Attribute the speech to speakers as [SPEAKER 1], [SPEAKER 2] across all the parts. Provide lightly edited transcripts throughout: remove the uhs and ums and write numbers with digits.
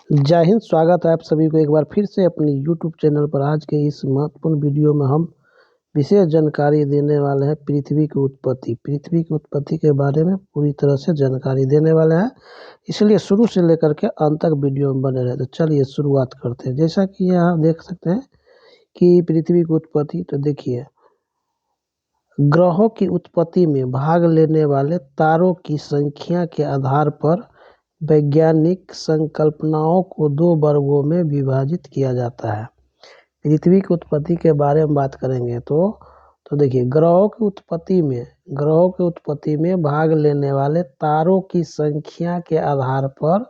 [SPEAKER 1] जय हिंद। स्वागत है आप सभी को एक बार फिर से अपनी YouTube चैनल पर। आज के इस महत्वपूर्ण वीडियो में हम विशेष जानकारी देने वाले हैं पृथ्वी की उत्पत्ति। पृथ्वी की उत्पत्ति के बारे में पूरी तरह से जानकारी देने वाले हैं, इसलिए शुरू से लेकर के अंत तक वीडियो में बने रहे। तो चलिए शुरुआत करते हैं। जैसा कि यहाँ देख सकते हैं कि पृथ्वी की उत्पत्ति, तो देखिए ग्रहों की उत्पत्ति में भाग लेने वाले तारों की संख्या के आधार पर वैज्ञानिक संकल्पनाओं को दो वर्गों में विभाजित किया जाता है। पृथ्वी की उत्पत्ति के बारे में बात करेंगे तो देखिए ग्रहों की उत्पत्ति में भाग लेने वाले तारों की संख्या के आधार पर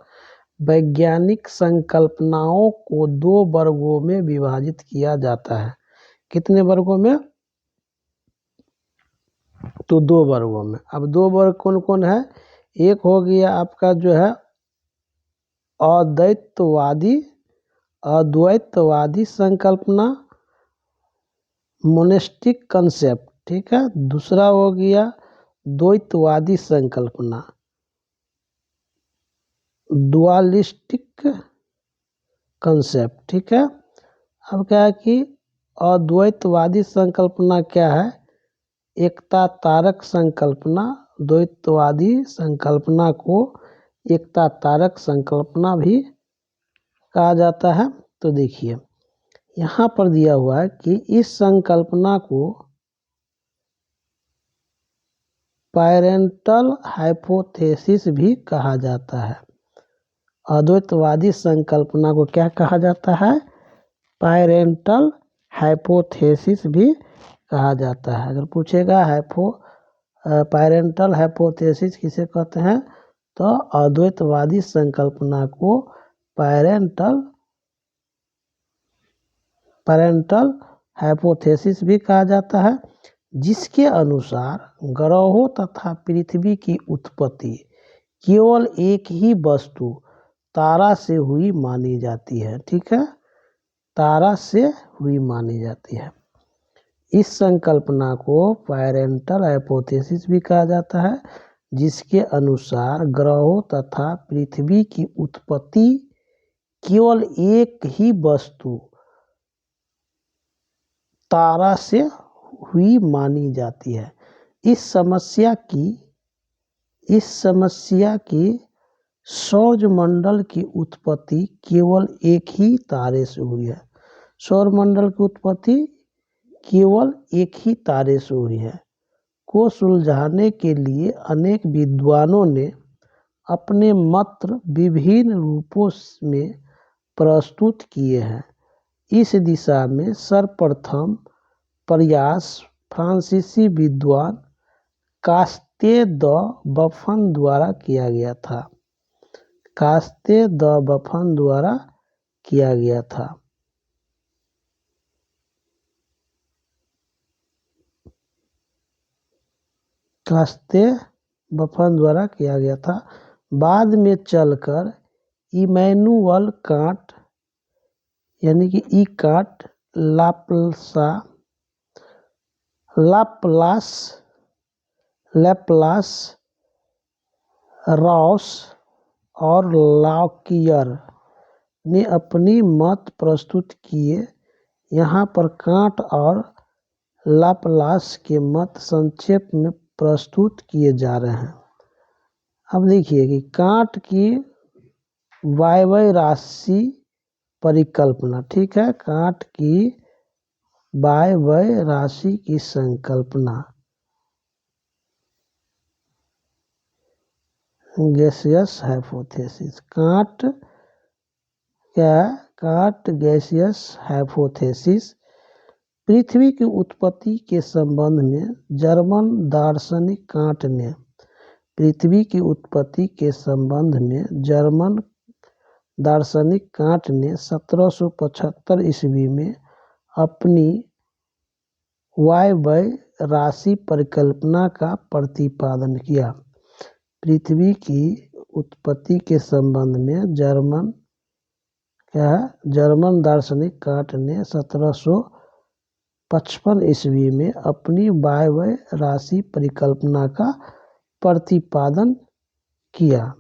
[SPEAKER 1] वैज्ञानिक संकल्पनाओं को दो वर्गों में विभाजित किया जाता है। कितने वर्गों में? तो दो वर्गों में। अब दो वर्ग कौन कौन है? एक हो गया आपका जो है अद्वैतवादी संकल्पना, मोनेस्टिक कंसेप्ट, ठीक है। दूसरा हो गया द्वैतवादी संकल्पना, डुअलिस्टिक कंसेप्ट, ठीक है। अब क्या है कि अद्वैतवादी संकल्पना क्या है? एकता तारक संकल्पना। द्वैतवादी संकल्पना को एकता तारक संकल्पना भी कहा जाता है। तो देखिए यहाँ पर दिया हुआ है कि इस संकल्पना को पैरेंटल हाइपोथेसिस भी कहा जाता है। अद्वैतवादी संकल्पना को क्या कहा जाता है? पैरेंटल हाइपोथेसिस भी कहा जाता है। अगर पूछेगा पैरेंटल हाइपोथेसिस किसे कहते हैं, तो अद्वैतवादी संकल्पना को पैरेंटल हाइपोथेसिस भी कहा जाता है, जिसके अनुसार ग्रहों तथा पृथ्वी की उत्पत्ति केवल एक ही वस्तु तारा से हुई मानी जाती है, ठीक है। तारा से हुई मानी जाती है। इस संकल्पना को पैरेंटल हाइपोथेसिस भी कहा जाता है, जिसके अनुसार ग्रहों तथा पृथ्वी की उत्पत्ति केवल एक ही वस्तु तारा से हुई मानी जाती है। इस समस्या की सौरमंडल की उत्पत्ति केवल एक ही तारे से हुई है। सौरमंडल की उत्पत्ति केवल एक ही तारे से हुई है को सुलझाने के लिए अनेक विद्वानों ने अपने मत विभिन्न रूपों में प्रस्तुत किए हैं। इस दिशा में सर्वप्रथम प्रयास फ्रांसीसी विद्वान कास्ते द बफन द्वारा किया गया था। कास्ते द बफन द्वारा किया गया था। कास्ते बफन द्वारा किया गया था। बाद में चलकर इमैनुअल कांट यानी कि ई कांट, लैपलास, रॉस और लॉकियर ने अपनी मत प्रस्तुत किए। यहाँ पर कांट और लाप्लास के मत संक्षेप में प्रस्तुत किए जा रहे हैं। अब देखिए कि कांट की वायव्य राशि परिकल्पना, ठीक है। कांट की वायव्य राशि की संकल्पना, gaseous hypothesis. Kant gaseous hypothesis पृथ्वी की उत्पत्ति के संबंध में जर्मन दार्शनिक कांट ने पृथ्वी की उत्पत्ति के संबंध में जर्मन दार्शनिक कांट ने 1775 ईस्वी में अपनी वायव्य राशि परिकल्पना का प्रतिपादन किया। पृथ्वी की उत्पत्ति के संबंध में जर्मन दार्शनिक कांट ने 1755 ईस्वी में अपनी वायव्य राशि परिकल्पना का प्रतिपादन किया।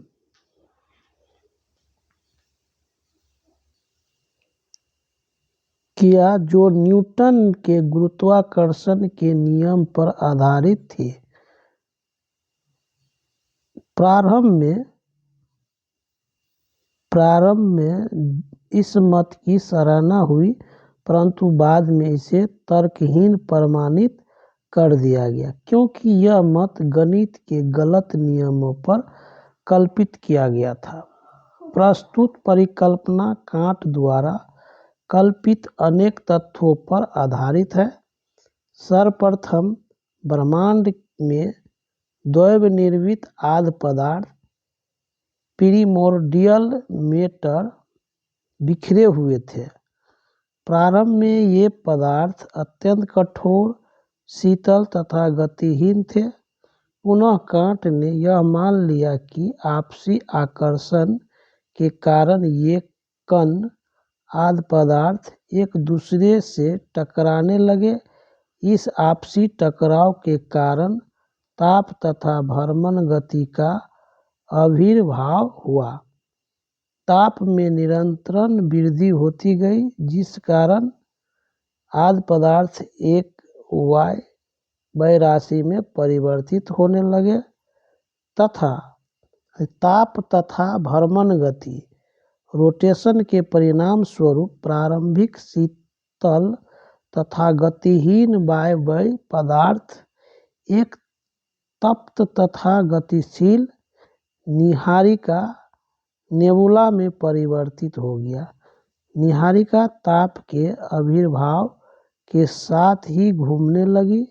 [SPEAKER 1] किया जो न्यूटन के गुरुत्वाकर्षण के नियम पर आधारित थे। प्रारंभ में इस मत की सराहना हुई, परंतु बाद में इसे तर्कहीन प्रमाणित कर दिया गया, क्योंकि यह मत गणित के गलत नियमों पर कल्पित किया गया था। प्रस्तुत परिकल्पना कांट द्वारा कल्पित अनेक तथ्यों पर आधारित है। सर्वप्रथम, ब्रह्मांड में दैव निर्मित आद्य पदार्थ प्रिमोर्डियल मैटर बिखरे हुए थे। प्रारंभ में ये पदार्थ अत्यंत कठोर, शीतल तथा गतिहीन थे। पुनः कांट ने यह मान लिया कि आपसी आकर्षण के कारण ये कण आद्य पदार्थ एक दूसरे से टकराने लगे। इस आपसी टकराव के कारण ताप तथा भ्रमण गति का आविर्भाव हुआ। ताप में निरंतर वृद्धि होती गई, जिस कारण आद्य पदार्थ एक वायु राशि में परिवर्तित होने लगे तथा ताप तथा भ्रमण गति रोटेशन के परिणाम स्वरूप प्रारंभिक शीतल तथा गतिहीन वायवीय पदार्थ एक तप्त तथा गतिशील नीहारिका नेबुला में परिवर्तित हो गया। नीहारिका ताप के आविर्भाव के साथ ही घूमने लगी,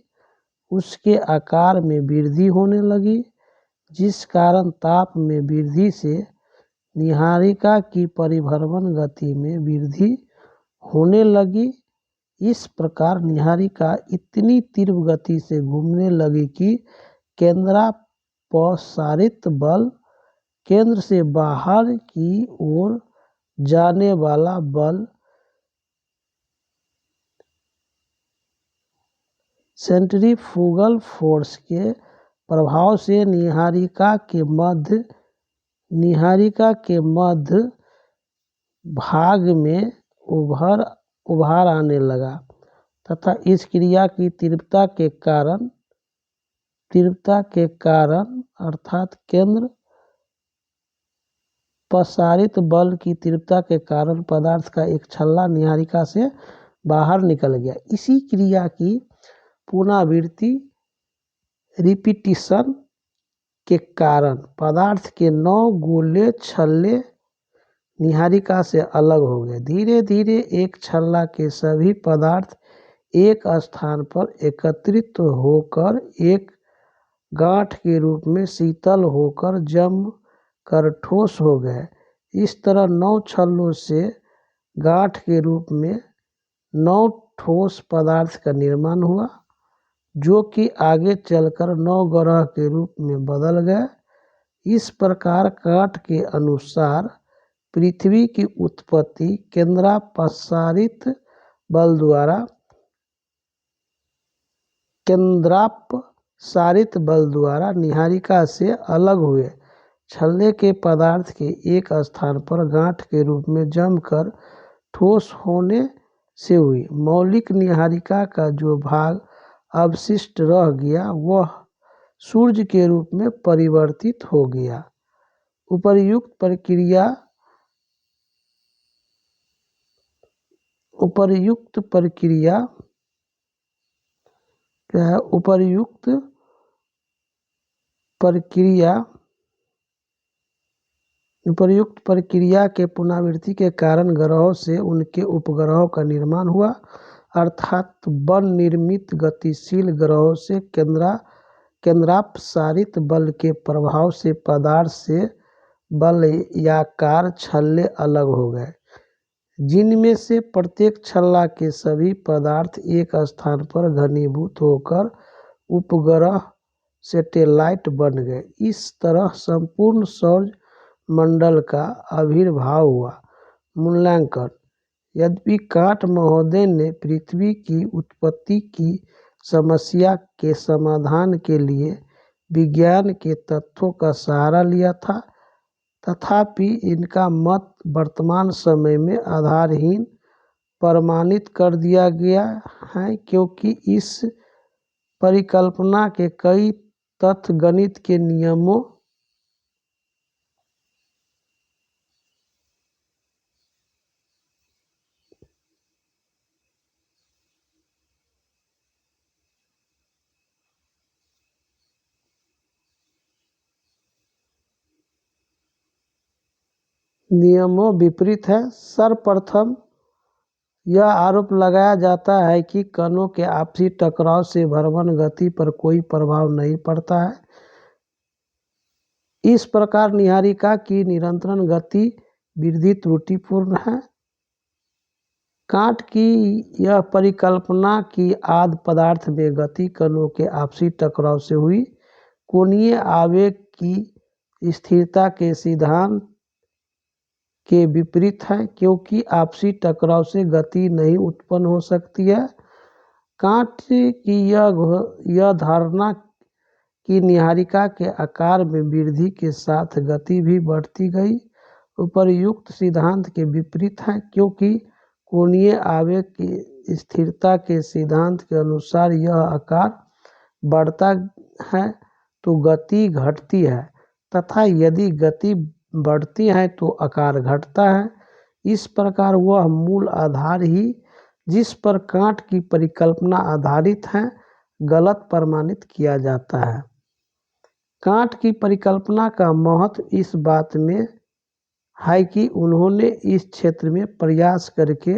[SPEAKER 1] उसके आकार में वृद्धि होने लगी, जिस कारण ताप में वृद्धि से नीहारिका की परिभ्रमण गति में वृद्धि होने लगी। इस प्रकार नीहारिका इतनी तीव्र गति से घूमने लगी कि केंद्रापसारित बल, केंद्र से बाहर की ओर जाने वाला बल, सेंट्रीफ्यूगल फोर्स के प्रभाव से नीहारिका के मध्य भाग में उभार आने लगा तथा इस क्रिया की तीव्रता के कारण अर्थात केंद्र प्रसारित बल की तीव्रता के कारण पदार्थ का एक छल्ला नीहारिका से बाहर निकल गया। इसी क्रिया की पुनरावृत्ति रिपीटिशन के कारण पदार्थ के 9 गोले छल्ले नीहारिका से अलग हो गए। धीरे धीरे एक छल्ला के सभी पदार्थ एक स्थान पर एकत्रित होकर एक गांठ के रूप में शीतल होकर जम कर ठोस हो गए। इस तरह 9 छल्लों से गांठ के रूप में 9 ठोस पदार्थ का निर्माण हुआ, जो कि आगे चलकर 9 ग्रह के रूप में बदल गए। इस प्रकार कांट के अनुसार पृथ्वी की उत्पत्ति केंद्रापसारित बल द्वारा नीहारिका से अलग हुए छल्ले के पदार्थ के एक स्थान पर गांठ के रूप में जमकर ठोस होने से हुई। मौलिक नीहारिका का जो भाग अवशिष्ट रह गया वह सूर्य के रूप में परिवर्तित हो गया। उपर्युक्त प्रक्रिया के पुनरावृत्ति के कारण ग्रहों से उनके उपग्रहों का निर्माण हुआ, अर्थात बल निर्मित गतिशील ग्रहों से केंद्रापसारित बल के प्रभाव से पदार्थ से वलयाकार छल्ले अलग हो गए, जिनमें से प्रत्येक छल्ला के सभी पदार्थ एक स्थान पर घनीभूत होकर उपग्रह सैटेलाइट बन गए। इस तरह संपूर्ण सौर मंडल का आविर्भाव हुआ। मूल्यांकन: यद्यपि कांट महोदय ने पृथ्वी की उत्पत्ति की समस्या के समाधान के लिए विज्ञान के तथ्यों का सहारा लिया था, तथापि इनका मत वर्तमान समय में आधारहीन प्रमाणित कर दिया गया है, क्योंकि इस परिकल्पना के कई तथ्य गणित के नियमों विपरीत है। सर्वप्रथम यह आरोप लगाया जाता है कि कणों के आपसी टकराव से भ्रमण गति पर कोई प्रभाव नहीं पड़ता है। इस प्रकार नीहारिका की निरंतर गति वृद्धि त्रुटिपूर्ण है। कांट की यह परिकल्पना कि आद्य पदार्थ में गति कणों के आपसी टकराव से हुई कोणीय आवेग की स्थिरता के सिद्धांत के विपरीत है, क्योंकि आपसी टकराव से गति नहीं उत्पन्न हो सकती है। कांट की यह धारणा कि नीहारिका के आकार में वृद्धि के साथ गति भी बढ़ती गई उपर्युक्त सिद्धांत के विपरीत है, क्योंकि कोणीय आवेग की स्थिरता के सिद्धांत के अनुसार यह आकार बढ़ता है तो गति घटती है, तथा यदि गति बढ़ती है तो आकार घटता है। इस प्रकार वह मूल आधार ही जिस पर कांट की परिकल्पना आधारित है गलत प्रमाणित किया जाता है। कांट की परिकल्पना का महत्व इस बात में है कि उन्होंने इस क्षेत्र में प्रयास करके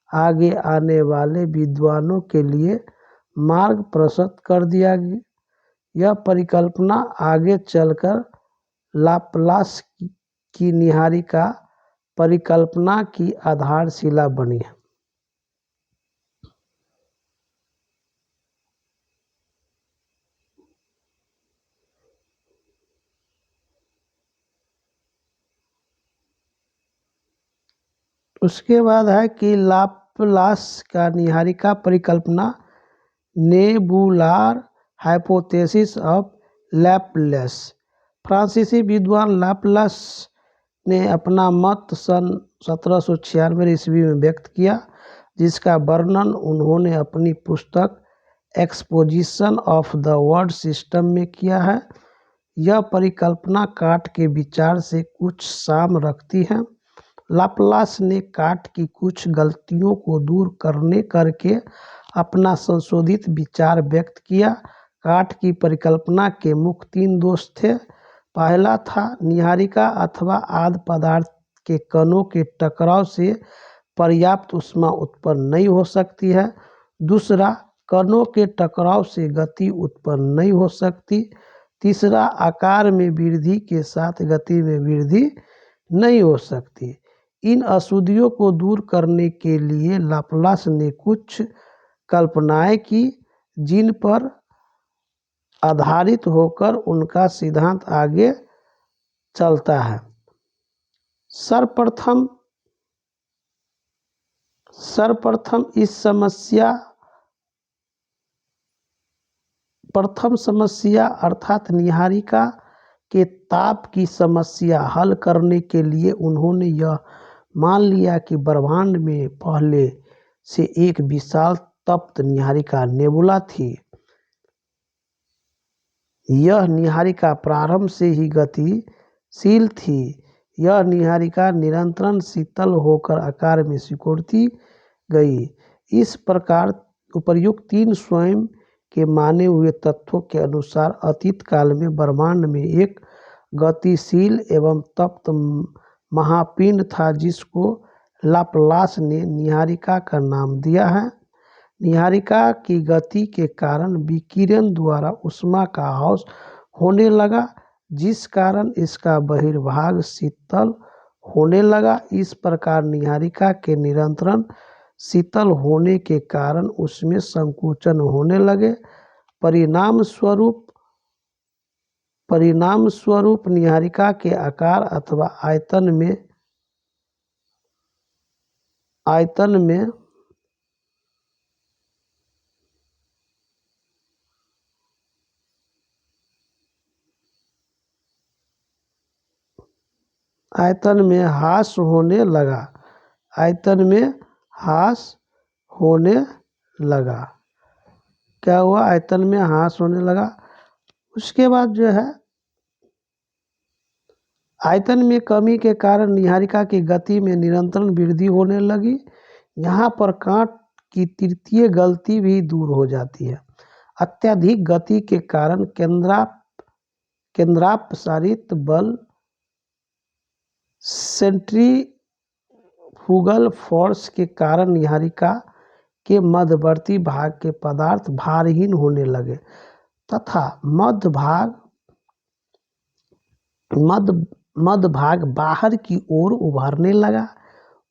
[SPEAKER 1] आगे आने वाले विद्वानों के लिए मार्ग प्रशस्त कर दिया। यह परिकल्पना आगे चलकर लाप्लास की नीहारिका परिकल्पना की आधारशिला बनी। उसके बाद है कि लाप्लास का नीहारिका परिकल्पना नेबुलार हाइपोथेसिस ऑफ लैपलेस। फ्रांसीसी विद्वान लाप्लास ने अपना मत सन 1796 ईस्वी में व्यक्त किया, जिसका वर्णन उन्होंने अपनी पुस्तक exposition of the word system में किया है। यह परिकल्पना कांट के विचार से कुछ साम रखती है। लाप्लास ने कांट की कुछ गलतियों को दूर करके अपना संशोधित विचार व्यक्त किया। कांट की परिकल्पना के मुख्य 3 दोष थे। पहला था नीहारिका अथवा आद्य पदार्थ के कणों के टकराव से पर्याप्त ऊष्मा उत्पन्न नहीं हो सकती है। दूसरा, कणों के टकराव से गति उत्पन्न नहीं हो सकती। तीसरा, आकार में वृद्धि के साथ गति में वृद्धि नहीं हो सकती। इन अशुद्धियों को दूर करने के लिए लाप्लास ने कुछ कल्पनाएं की, जिन पर आधारित होकर उनका सिद्धांत आगे चलता है। सर्वप्रथम प्रथम समस्या अर्थात नीहारिका के ताप की समस्या हल करने के लिए उन्होंने यह मान लिया कि ब्रह्मांड में पहले से एक विशाल तप्त नीहारिका नेबुला थी। यह नीहारिका प्रारंभ से ही गतिशील थी। यह नीहारिका निरंतर शीतल होकर आकार में सिकुड़ती गई। इस प्रकार उपर्युक्त 3 स्वयं के माने हुए तथ्यों के अनुसार अतीत काल में ब्रह्मांड में एक गतिशील एवं तप्त महापिंड था, जिसको लाप्लास ने नीहारिका का नाम दिया है। नीहारिका की गति के कारण विकिरण द्वारा ऊष्मा का ह्रास होने लगा, जिस कारण इसका बहिर्भाग शीतल होने लगा। इस प्रकार नीहारिका के निरंतर शीतल होने के कारण उसमें संकुचन होने लगे। परिणाम स्वरूप नीहारिका के आकार अथवा आयतन में ह्रास होने लगा। ह्रास होने लगा। क्या हुआ? आयतन में ह्रास होने लगा। उसके बाद जो है आयतन में कमी के कारण नीहारिका की गति में निरंतर वृद्धि होने लगी। यहाँ पर कांट की तृतीय गलती भी दूर हो जाती है। अत्यधिक गति के कारण केंद्रापसारित बल सेंट्रीफ्यूगल फोर्स के कारण नीहारिका के मध्यवर्ती भाग के पदार्थ भारहीन होने लगे तथा मध्य भाग बाहर की ओर उभरने लगा।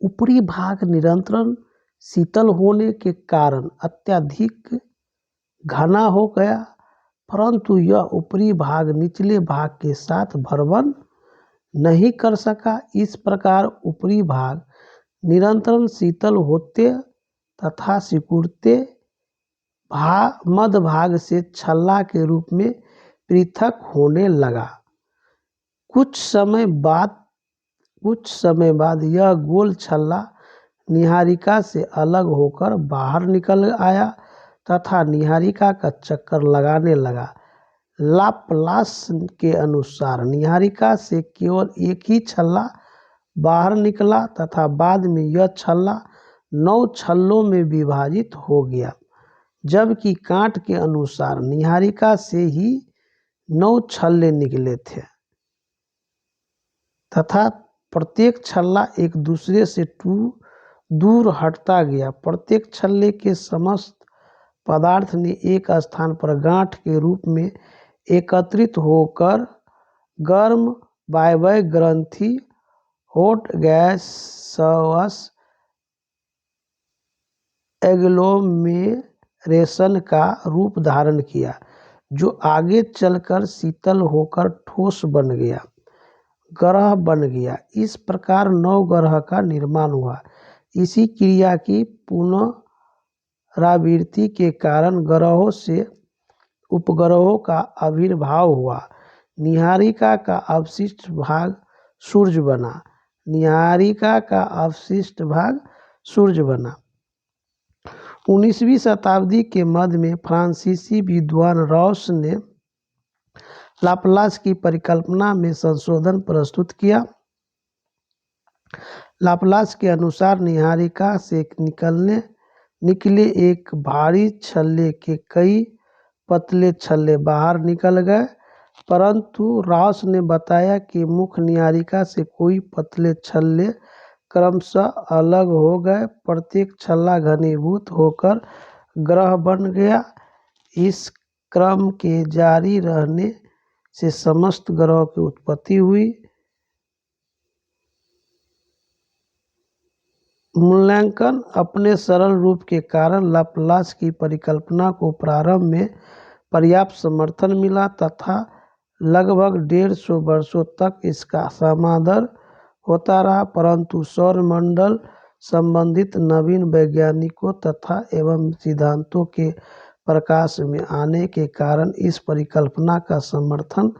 [SPEAKER 1] ऊपरी भाग निरंतर शीतल होने के कारण अत्यधिक घना हो गया, परंतु यह ऊपरी भाग निचले भाग के साथ भ्रमण नहीं कर सका। इस प्रकार ऊपरी भाग निरंतर शीतल होते तथा सिकुड़ते मध्य भाग से छल्ला के रूप में पृथक होने लगा। कुछ समय बाद यह गोल छल्ला नीहारिका से अलग होकर बाहर निकल आया तथा नीहारिका का चक्कर लगाने लगा। लाप्लास के अनुसार नीहारिका से केवल एक ही छल्ला बाहर निकला तथा बाद में यह छल्ला 9 छल्लों में विभाजित हो गया, जबकि कांट के अनुसार नीहारिका से ही 9 छल्ले निकले थे तथा प्रत्येक छल्ला एक दूसरे से दूर हटता गया। प्रत्येक छल्ले के समस्त पदार्थ ने एक स्थान पर गांठ के रूप में एकत्रित होकर गर्म वायव्य ग्रंथि हॉट गैसस एग्लोमेरेशन का रूप धारण किया, जो आगे चलकर शीतल होकर ठोस ग्रह बन गया। इस प्रकार 9 ग्रह का निर्माण हुआ। इसी क्रिया की पुनरावृत्ति के कारण ग्रहों से उपग्रहों का आविर्भाव हुआ। नीहारिका का अवशिष्ट भाग सूर्य बना। 19वीं शताब्दी के मध्य में फ्रांसीसी विद्वान रॉस ने लाप्लास की परिकल्पना में संशोधन प्रस्तुत किया। लाप्लास के अनुसार नीहारिका से निकले एक भारी छल्ले के कई पतले छल्ले बाहर निकल गए, परंतु रॉस ने बताया कि मुख्य नीहारिका से कई पतले छल्ले क्रमशः अलग हो गए। प्रत्येक छल्ला घनीभूत होकर ग्रह बन गया। इस क्रम के जारी रहने से समस्त ग्रहों की उत्पत्ति हुई। मूल्यांकन अपने सरल रूप के कारण लाप्लास की परिकल्पना को प्रारंभ में पर्याप्त समर्थन मिला तथा लगभग 150 वर्षों तक इसका समादर होता रहा, परंतु सौरमंडल संबंधित नवीन वैज्ञानिकों तथा एवं सिद्धांतों के प्रकाश में आने के कारण इस परिकल्पना का समर्थन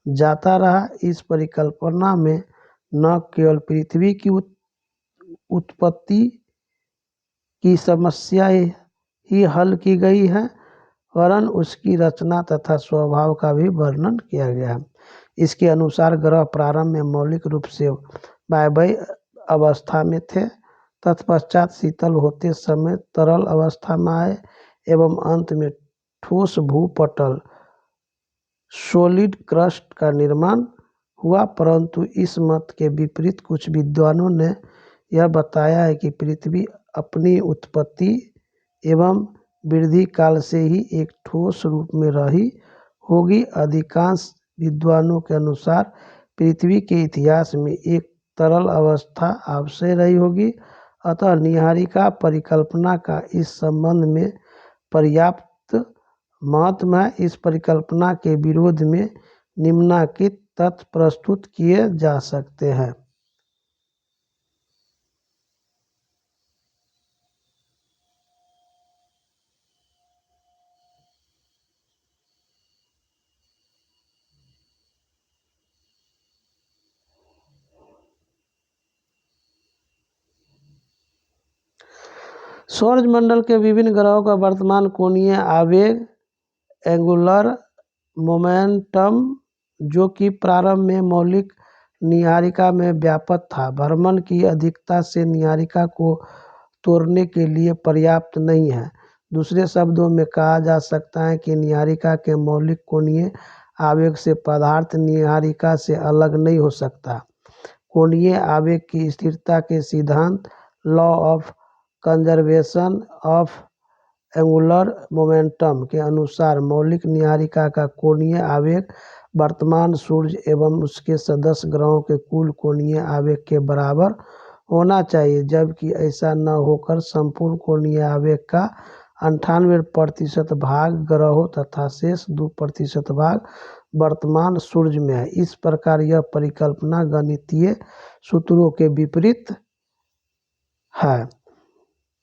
[SPEAKER 1] जाता रहा। इस परिकल्पना में न केवल पृथ्वी की उत्पत्ति की समस्या ही हल की गई है, वरन उसकी रचना तथा स्वभाव का भी वर्णन किया गया है। इसके अनुसार ग्रह प्रारंभ में मौलिक रूप से वायवीय अवस्था में थे, तत्पश्चात शीतल होते समय तरल अवस्था में आए एवं अंत में ठोस भूपटल सॉलिड क्रस्ट का निर्माण हुआ। परंतु इस मत के विपरीत कुछ विद्वानों ने यह बताया है कि पृथ्वी अपनी उत्पत्ति एवं वृद्धि काल से ही एक ठोस रूप में रही होगी। अधिकांश विद्वानों के अनुसार पृथ्वी के इतिहास में एक तरल अवस्था अवश्य रही होगी। अतः नीहारिका परिकल्पना का इस संबंध में पर्याप्त महत्व है। इस परिकल्पना के विरोध में निम्नलिखित तथ्य प्रस्तुत किए जा सकते हैं। सौरमंडल के विभिन्न ग्रहों का वर्तमान कोणीय आवेग एंगुलर मोमेंटम, जो कि प्रारंभ में मौलिक नीहारिका में व्याप्त था, भ्रमण की अधिकता से नीहारिका को तोड़ने के लिए पर्याप्त नहीं है। दूसरे शब्दों में कहा जा सकता है कि नीहारिका के मौलिक कोणीय आवेग से पदार्थ नीहारिका से अलग नहीं हो सकता। कोणीय आवेग की स्थिरता के सिद्धांत law of conservation of angular momentum के अनुसार मौलिक नीहारिका का कोणीय आवेग वर्तमान सूर्य एवं उसके सदस्य ग्रहों के कुल कोणीय आवेग के बराबर होना चाहिए, जबकि ऐसा न होकर संपूर्ण कोणीय आवेग का 98% भाग ग्रहों तथा शेष 2% भाग वर्तमान सूर्य में है। इस प्रकार यह परिकल्पना गणितीय सूत्रों के विपरीत है।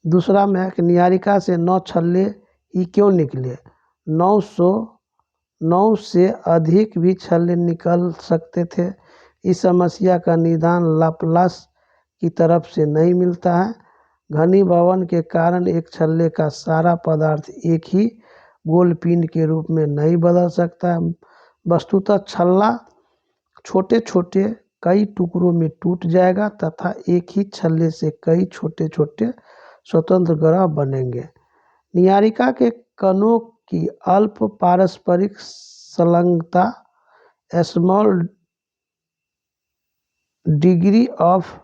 [SPEAKER 1] दूसरा में कि नीहारिका से 9 छल्ले ही क्यों निकले? 9 से अधिक भी छल्ले निकल सकते थे। इस समस्या का निदान लाप्लास की तरफ से नहीं मिलता है। घनीभवन के कारण एक छल्ले का सारा पदार्थ एक ही गोल पिंड के रूप में नहीं बदल सकता है। वस्तुतः छल्ला छोटे छोटे कई टुकड़ों में टूट जाएगा तथा एक ही छल्ले से कई छोटे छोटे स्वतंत्र ग्रह बनेंगे। नीहारिका के कणों की अल्प पारस्परिक संलग्नता small degree of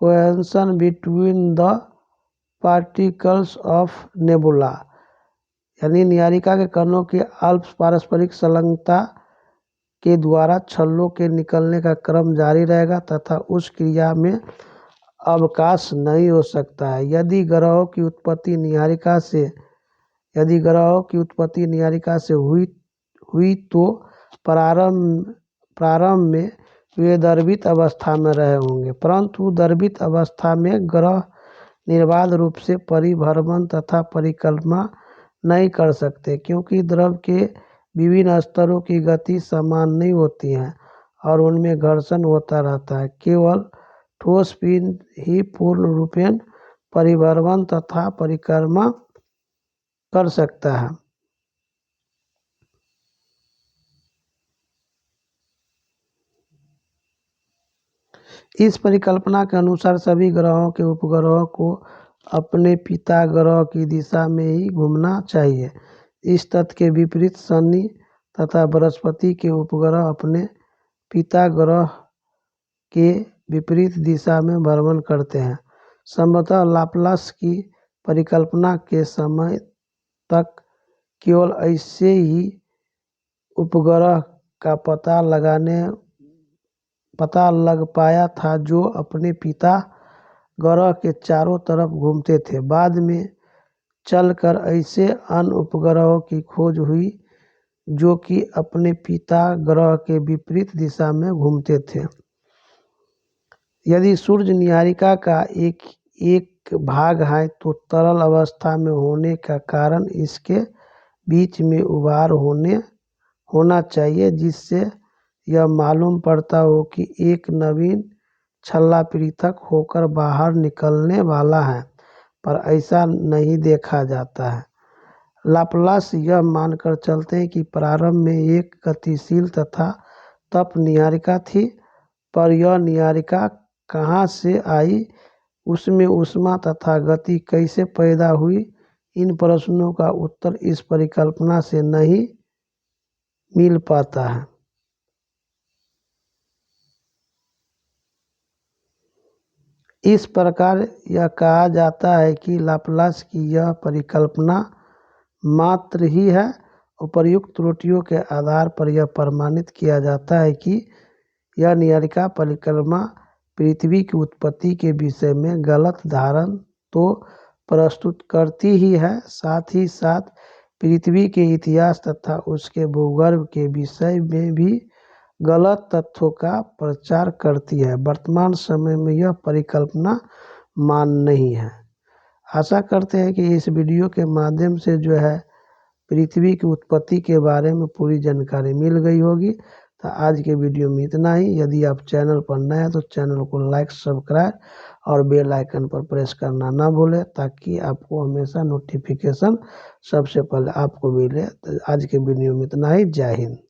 [SPEAKER 1] coherence between the particles of nebula, यानी नीहारिका के कणों की अल्प पारस्परिक संलग्नता के द्वारा छल्लों के निकलने का क्रम जारी रहेगा तथा उस क्रिया में अवकाश नहीं हो सकता है। यदि ग्रहों की उत्पत्ति नीहारिका से हुई तो प्रारंभ में वे द्रवित अवस्था में रहे होंगे, परंतु द्रवित अवस्था में ग्रह निर्बाध रूप से परिभ्रमण तथा परिक्रमा नहीं कर सकते, क्योंकि द्रव के विभिन्न स्तरों की गति समान नहीं होती है और उनमें घर्षण होता रहता है। केवल ठोस पिंड ही पूर्ण रूपेण परिभ्रमण तथा परिक्रमा कर सकता है। इस परिकल्पना के अनुसार सभी ग्रहों के उपग्रहों को अपने पिता ग्रह की दिशा में ही घूमना चाहिए। इस तथ्य के विपरीत शनि तथा बृहस्पति के उपग्रह अपने पिता ग्रह के विपरीत दिशा में भ्रमण करते हैं। संभवतः लाप्लास की परिकल्पना के समय तक केवल ऐसे ही उपग्रह का पता लग पाया था जो अपने पिता ग्रह के चारों तरफ घूमते थे। बाद में चलकर ऐसे अन्य उपग्रहों की खोज हुई जो कि अपने पिता ग्रह के विपरीत दिशा में घूमते थे। यदि सूर्य नीहारिका का एक भाग है तो तरल अवस्था में होने का कारण इसके बीच में उभार होना चाहिए, जिससे यह मालूम पड़ता हो कि एक नवीन छल्ला पृथक होकर बाहर निकलने वाला है, पर ऐसा नहीं देखा जाता है। लाप्लास यह मानकर चलते हैं कि प्रारंभ में एक गतिशील तथा तप नीहारिका थी, पर यह नीहारिका कहाँ से आई, उसमें ऊष्मा तथा गति कैसे पैदा हुई, इन प्रश्नों का उत्तर इस परिकल्पना से नहीं मिल पाता है। इस प्रकार यह कहा जाता है कि लाप्लास की यह परिकल्पना मात्र ही है। उपर्युक्त त्रुटियों के आधार पर यह प्रमाणित किया जाता है कि यह नीहारिका परिक्रमा पृथ्वी की उत्पत्ति के विषय में गलत धारणा तो प्रस्तुत करती ही है, साथ ही साथ पृथ्वी के इतिहास तथा उसके भूगर्भ के विषय में भी गलत तथ्यों का प्रचार करती है। वर्तमान समय में यह परिकल्पना मान्य नहीं है। आशा करते हैं कि इस वीडियो के माध्यम से जो है पृथ्वी की उत्पत्ति के बारे में पूरी जानकारी मिल गई होगी। तो आज के वीडियो में इतना ही। यदि आप चैनल पर नए हैं तो चैनल को लाइक, सब्सक्राइब और बेल आइकन पर प्रेस करना ना भूलें, ताकि आपको हमेशा नोटिफिकेशन सबसे पहले आपको मिले। तो आज के वीडियो में इतना ही। जय हिंद।